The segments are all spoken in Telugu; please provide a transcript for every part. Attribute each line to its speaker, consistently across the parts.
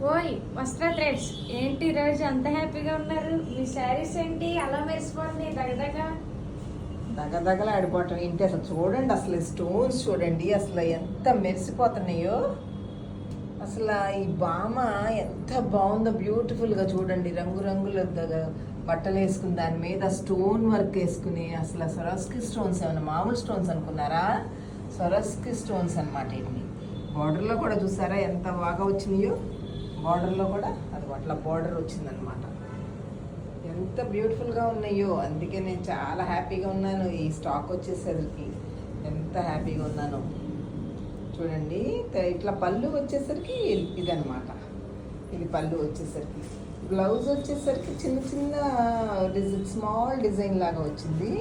Speaker 1: ఓయ్ వస్త్ర థ్రెడ్స్ ఏంటి ఈరోజు అంత హ్యాపీగా ఉన్నారు? మీ శారీస్ ఏంటి అలా మెరిసిపోతున్నాయి దగదగా?
Speaker 2: దగదగలు ఆడిపోవటం ఏంటి అసలు? చూడండి అసలు స్టోన్స్ చూడండి అసలు ఎంత మెరిసిపోతున్నాయో. అసలు ఈ బామ ఎంత బాగుందో, బ్యూటిఫుల్గా చూడండి. రంగురంగుల బట్టలు వేసుకుని దాని మీద స్టోన్ వర్క్ వేసుకుని, అసలు సొరస్కి స్టోన్స్ ఏమన్నా మామూలు స్టోన్స్ అనుకున్నారా? సొరస్కి స్టోన్స్ అనమాట. ఇవి బార్డర్లో కూడా చూసారా ఎంత బాగా వచ్చినాయో. బార్డర్లో కూడా అది అట్లా బార్డర్ వచ్చిందనమాట. ఎంత బ్యూటిఫుల్గా ఉన్నాయో. అందుకే నేను చాలా హ్యాపీగా ఉన్నాను. ఈ స్టాక్ వచ్చేసరికి ఎంత హ్యాపీగా ఉన్నాను చూడండి. ఇట్లా పళ్ళు వచ్చేసరికి ఇదనమాట. ఇది పళ్ళు వచ్చేసరికి. బ్లౌజ్ వచ్చేసరికి చిన్న చిన్న స్మాల్ డిజైన్ లాగా వచ్చింది.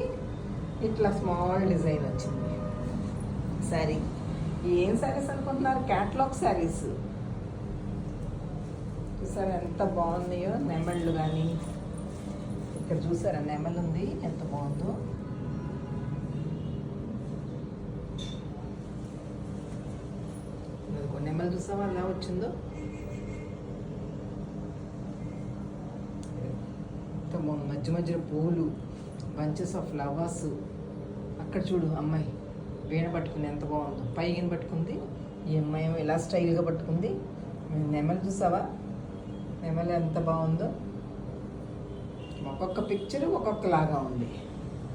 Speaker 2: ఇట్లా స్మాల్ డిజైన్ వచ్చింది శారీ. ఏం శారీస్ అనుకుంటున్నారు? క్యాట్లాగ్ శారీస్. చూసారా ఎంత బాగున్నాయో. నెమళ్ళు కానీ ఇక్కడ చూసారా నెమలు ఉంది ఎంత బాగుందో. నెమలు చూసావా ఎలా వచ్చిందో. ఎంత బాగుంది. మధ్య మధ్యలో పూలు, బంచెస్ ఆఫ్ ఫ్లవర్స్. అక్కడ చూడు అమ్మాయి వీణ పట్టుకుంది ఎంత బాగుందో. పైగిన పట్టుకుంది. ఈ అమ్మాయి ఏమో ఇలా స్టైల్గా పట్టుకుంది. నెమలు చూసావా నెమలు ఎంత బాగుందో. ఒక్కొక్క పిక్చర్ ఒక్కొక్కలాగా ఉంది.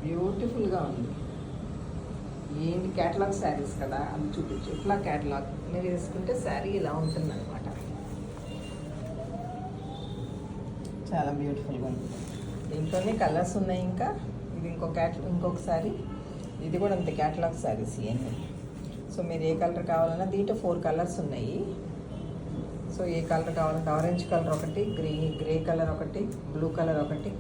Speaker 2: బ్యూటిఫుల్గా ఉంది. ఏంటి క్యాటలాగ్ శారీస్ కదా, అది చూపించు. ఇట్లా క్యాటలాగ్ మీరు వేసుకుంటే శారీ ఇలా ఉంటుంది అనమాట. చాలా బ్యూటిఫుల్గా ఉంది. దీంట్లోనే కలర్స్ ఉన్నాయి. ఇంకా ఇది ఇంకొక శారీ. ఇది కూడా అంతే క్యాటలాగ్ శారీస్ ఇవన్నీ. సో మీరు ఏ కలర్ కావాలన్నా దీంట్లో 4 కలర్స్ ఉన్నాయి. సో ఏ కలర్ కావాలంటే ఆరెంజ్ కలర్ ఒకటి, గ్రే కలర్ ఒకటి, బ్లూ కలర్ ఒకటి,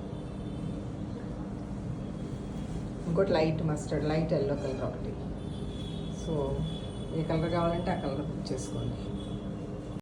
Speaker 2: ఇంకోటి light mustard, light yellow colour ఒకటి. సో ఏ కలర్ కావాలంటే ఆ కలర్ బుక్ చేసుకోండి.